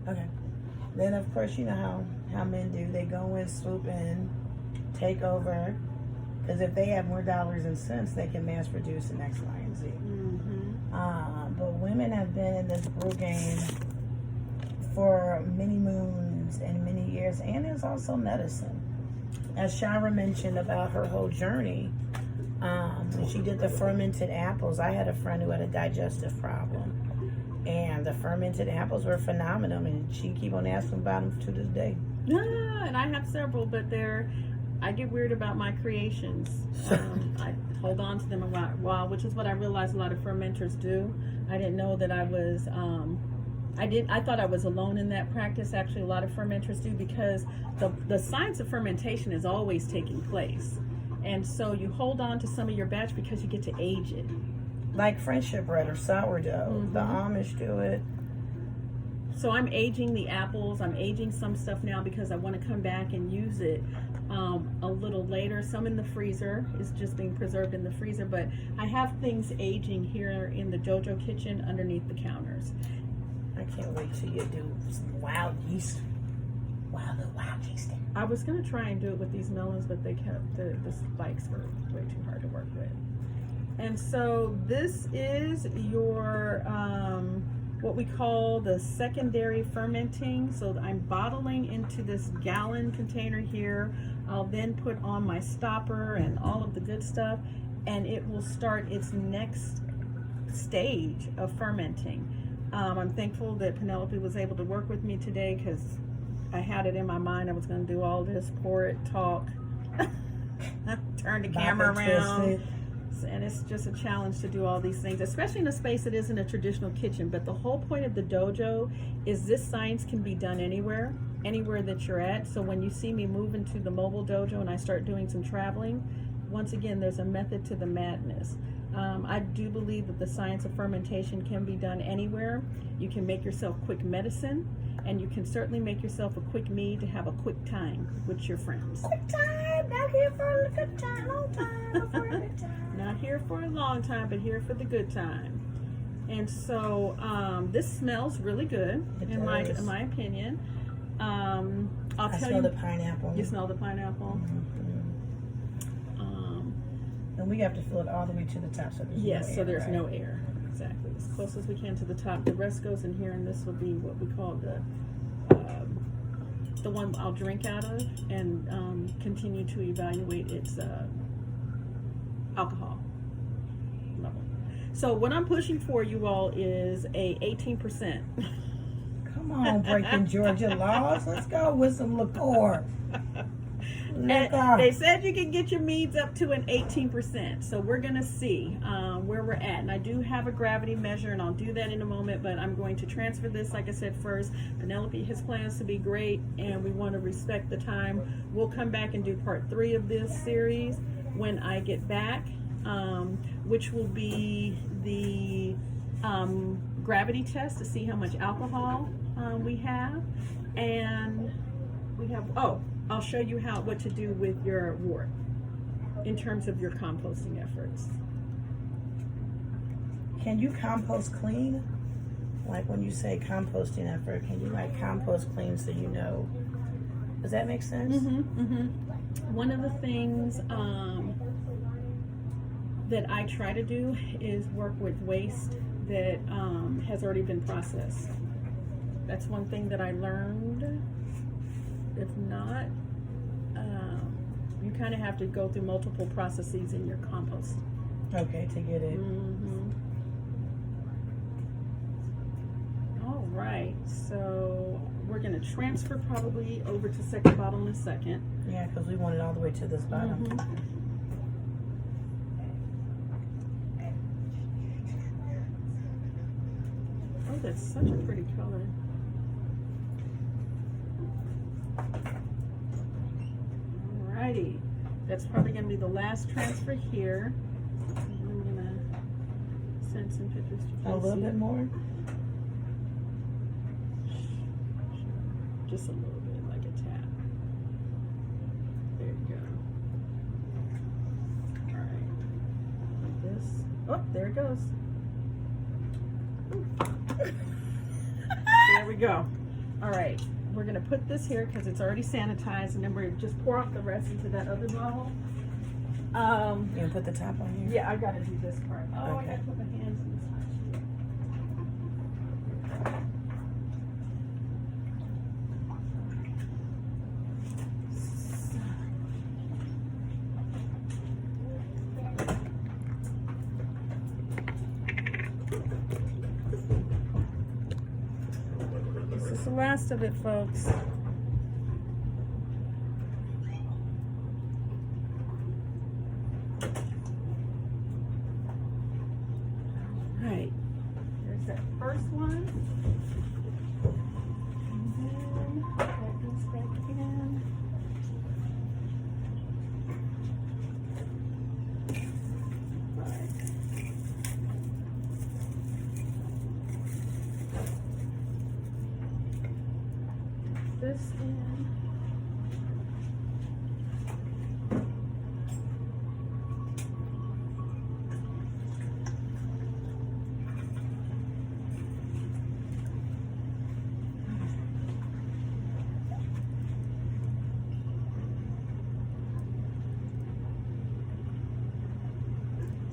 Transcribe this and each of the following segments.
Okay. Then of course you know how men do. They go in, swoop in, take over. Because if they have more dollars and cents, they can mass produce the next Y and Z. But women have been in this brew game for many moons and many years, and there's also medicine. As Shara mentioned about her whole journey, when she did the fermented apples, I had a friend who had a digestive problem, and the fermented apples were phenomenal, and she keep on asking about them to this day. And I have several, but I get weird about my creations. I hold on to them a while, which is what I realized a lot of fermenters do. I didn't know that I was, I thought I was alone in that practice. Actually, a lot of fermenters do, because the science of fermentation is always taking place. And so you hold on to some of your batch because you get to age it. Like friendship bread or sourdough. The Amish do it. So I'm aging the apples. I'm aging some stuff now because I want to come back and use it a little later. Some in the freezer is just being preserved in the freezer, but I have things aging here in the JoJo kitchen underneath the counters. I can't wait till you do some wild yeast. Wild yeast. I was gonna try and do it with these melons, but they kept the spikes were way too hard to work with. And so this is your what we call the secondary fermenting. So I'm bottling into this gallon container here. I'll then put on my stopper and all of the good stuff, and it will start its next stage of fermenting. I'm thankful that Penelope was able to work with me today, because I had it in my mind I was going to do all this, pour it, talk, turn the camera around. And it's just a challenge to do all these things, especially in a space that isn't a traditional kitchen. But the whole point of the dojo is this science can be done anywhere that you're at. So when you see me move into the mobile dojo and I start doing some traveling, once again, there's a method to the madness. I do believe that the science of fermentation can be done anywhere. You can make yourself quick medicine, and you can certainly make yourself a quick mead to have a quick time with your friends. Quick time, not here for a good time, long time, but for a good time. Not here for a long time, but here for the good time. And so this smells really good, in my opinion. I smell the pineapple. You smell the pineapple? And we have to fill it all the way to the top, so there's no air. Exactly, as close as we can to the top. The rest goes in here, and this will be what we call the one I'll drink out of, and continue to evaluate its alcohol level. So what I'm pushing for you all is a 18%. Come on, breaking Georgia laws. Let's go with some liqueur. They said you can get your meads up to an 18%. So we're going to see where we're at. And I do have a gravity measure, and I'll do that in a moment. But I'm going to transfer this, like I said, first. Penelope has plans to be great, and we want to respect the time. We'll come back and do part 3 of this series when I get back, which will be the gravity test to see how much alcohol we have. And we have, I'll show you what to do with your wort in terms of your composting efforts. Can you compost clean? Like when you say composting effort, can you compost clean so you know? Does that make sense? One of the things that I try to do is work with waste that has already been processed. That's one thing that I learned. If not, you kind of have to go through multiple processes in your compost. Okay, to get it. All right, so we're going to transfer probably over to second bottle in a second. Yeah, because we want it all the way to this bottom. Oh, that's such a pretty color. Alrighty, that's probably going to be the last transfer here. I'm going to send some pictures to A little bit more? Just a little bit, like a tap. There you go. Alright, like this. Oh, there it goes. There we go. All right, we're gonna put this here because it's already sanitized, and then we're just pour off the rest into that other bottle. You gonna put the top on here? Yeah, I gotta do this part. Oh, Okay. I gotta put my hands in this hot shit. This is the last of it, folks. Right, there's that first one. And then that goes back in. Right. This in.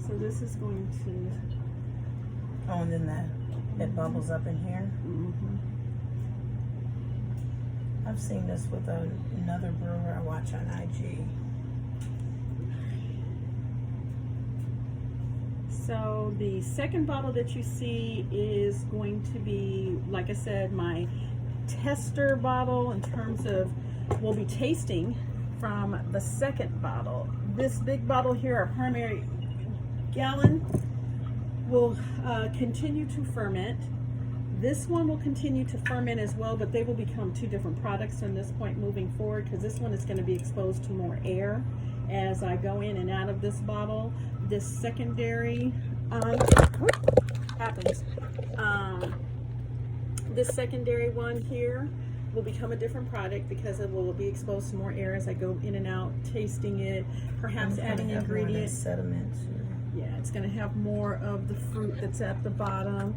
So this is going to. Oh, and then it bubbles up in here. I've seen this with another brewer I watch on IG. So the second bottle that you see is going to be, like I said, my tester bottle in terms of, we'll be tasting from the second bottle. This big bottle here, our primary gallon, will continue to ferment. This one will continue to ferment as well, but they will become two different products from this point moving forward, because this one is going to be exposed to more air as I go in and out of this bottle. This secondary happens. This secondary one here will become a different product because it will be exposed to more air as I go in and out, tasting it, perhaps adding ingredients. Sediments. Yeah, it's going to have more of the fruit that's at the bottom.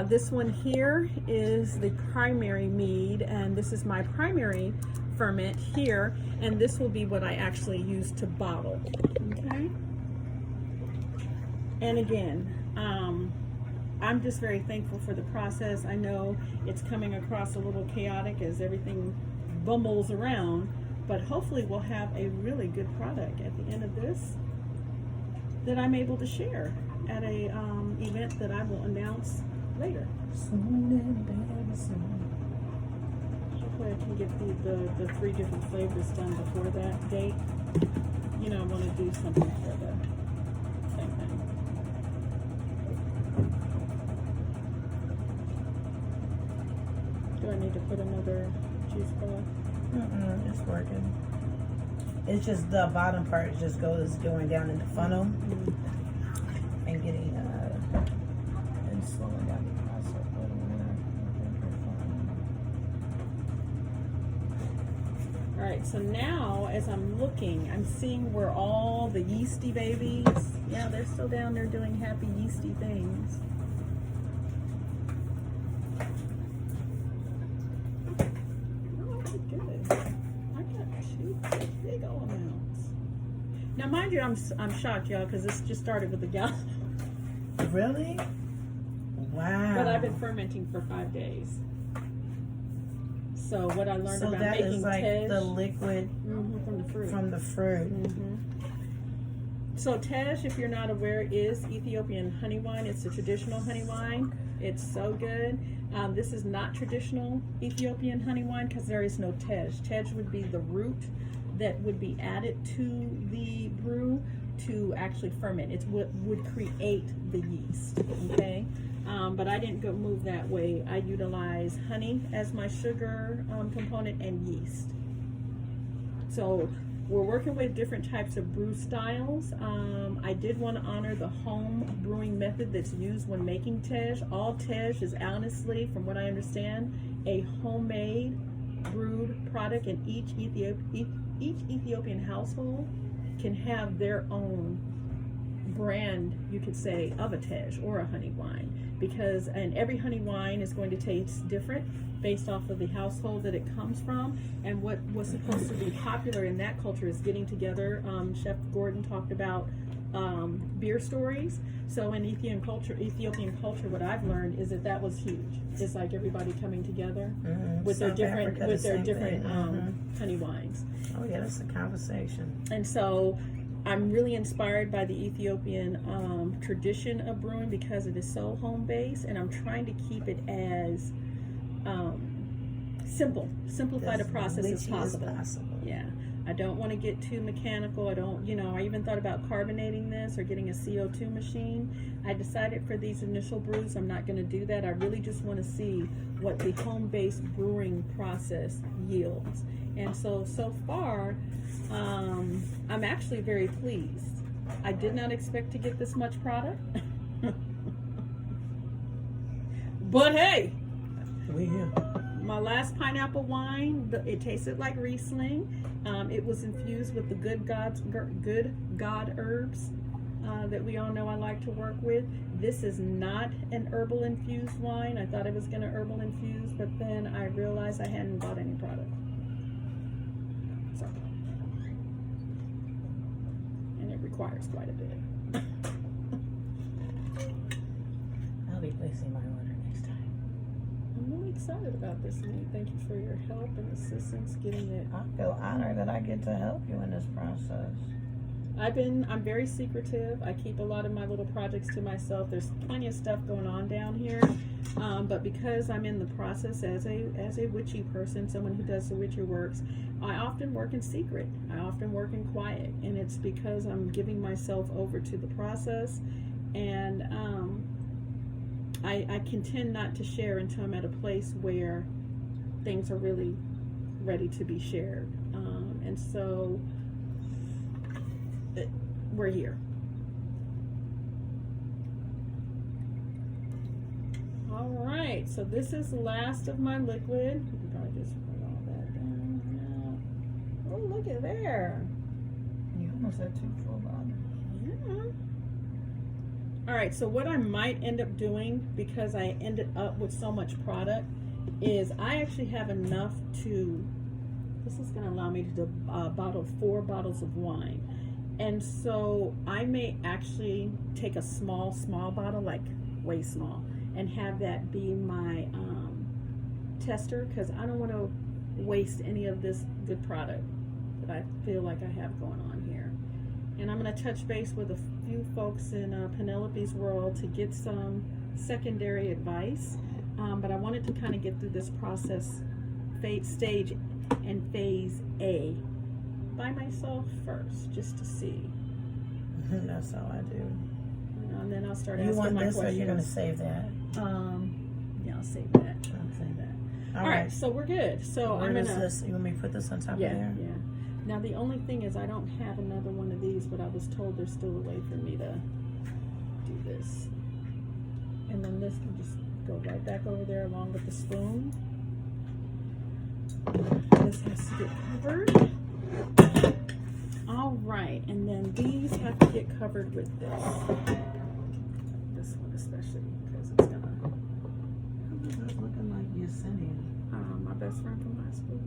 This one here is the primary mead, and this is my primary ferment here, and this will be what I actually use to bottle. Okay. And again, I'm just very thankful for the process. I know it's coming across a little chaotic as everything bumbles around, but hopefully we'll have a really good product at the end of this that I'm able to share at a event that I will announce later. Hopefully I can get the 3 different flavors done before that date. You know, I want to do something for the same thing. Do I need to put another juice bar? It's working. It's just the bottom part just going down in the funnel and getting and slowing down the process. All right, so now as I'm looking, I'm seeing where all the yeasty babies, yeah, they're still down there doing happy yeasty things. Oh, good. I got 2 big old amounts. Now, mind you, I'm shocked, y'all, because this just started with a gallon. Really? Wow. But I've been fermenting for 5 days. So what I learned about that making is like tej, the liquid from the fruit. from the fruit. So tej, if you're not aware, is Ethiopian honey wine. It's a traditional honey wine. It's so good. This is not traditional Ethiopian honey wine because there is no tej. Tej would be the root that would be added to the brew to actually ferment. It's what would create the yeast, okay? But I didn't go move that way. I utilize honey as my sugar component and yeast. So we're working with different types of brew styles. I did want to honor the home brewing method that's used when making tej. All tej is honestly, from what I understand, a homemade brewed product, and each Ethiopian household can have their own brand, you could say, of a tej or a honey wine, and every honey wine is going to taste different based off of the household that it comes from. And what was supposed to be popular in that culture is getting together. Chef Gordon talked about beer stories. So in Ethiopian culture, what I've learned is that was huge. It's like everybody coming together with their different honey wines. Oh yeah, that's a conversation. And so I'm really inspired by the Ethiopian tradition of brewing because it is so home-based, and I'm trying to keep it as simplify the process as possible. Yeah. I don't want to get too mechanical. I even thought about carbonating this or getting a CO2 machine. I decided for these initial brews, I'm not going to do that. I really just want to see what the home-based brewing process yields. And so far, I'm actually very pleased. I did not expect to get this much product. But hey, we here. My last pineapple wine, it tasted like Riesling. It was infused with the good God herbs that we all know I like to work with. This is not an herbal infused wine. I thought it was going to herbal infuse, but then I realized I hadn't bought any product. So, and it requires quite a bit. I'll be placing my order next time. I'm really excited about this, Nate. Thank you for your help and assistance getting it. I feel honored that I get to help you in this process. I'm very secretive. I keep a lot of my little projects to myself. There's plenty of stuff going on down here. But because I'm in the process as a witchy person, someone who does the witchy works, I often work in secret. I often work in quiet. And it's because I'm giving myself over to the process. And I can tend not to share until I'm at a place where things are really ready to be shared. And so we're here. All right, so this is the last of my liquid. You can probably just put all that down now. Oh, look at there. You almost had 2 full bottles. Yeah. All right, so what I might end up doing, because I ended up with so much product, is I actually have enough to, this is going to allow me to bottle 4 bottles of wine. And so I may actually take a small bottle, like way small, and have that be my tester, because I don't want to waste any of this good product that I feel like I have going on here. And I'm going to touch base with a few folks in Penelope's world to get some secondary advice. But I wanted to kind of get through this process, stage and phase A, by myself first, just to see. That's how I do. And then I'll start asking my questions. You want this, or you're going to save that? Yeah, I'll save that. All right, so we're good. So where does this? You want me to put this on top of there? Yeah. Now the only thing is I don't have another one of these, but I was told there's still a way for me to do this. And then this can just go right back over there along with the spoon. This has to get covered. All right, and then these have to get covered with this. This one especially, because it's gonna. It's looking like Yesenia. My best friend from high school.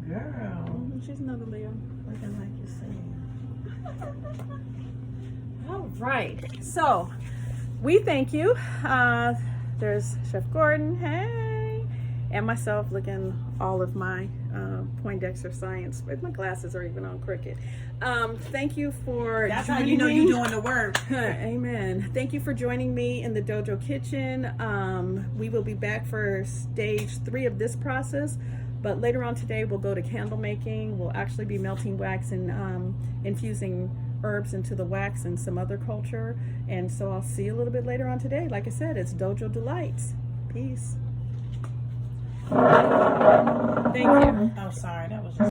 Girl. She's another Leo. Looking like Yesenia. All right, so we thank you. There's Chef Gordon, hey, and myself looking all of my Poindexter science, but my glasses are even on crooked. Thank you for That's how you know you're doing the work. Amen. Thank you for joining me in the Dojo Kitchen. We will be back for stage 3 of this process, but later on today we'll go to candle making. We'll actually be melting wax and infusing herbs into the wax and some other culture. And so I'll see you a little bit later on today. Like I said, it's Dojo Delights. Peace. Thank you. Oh, sorry. That was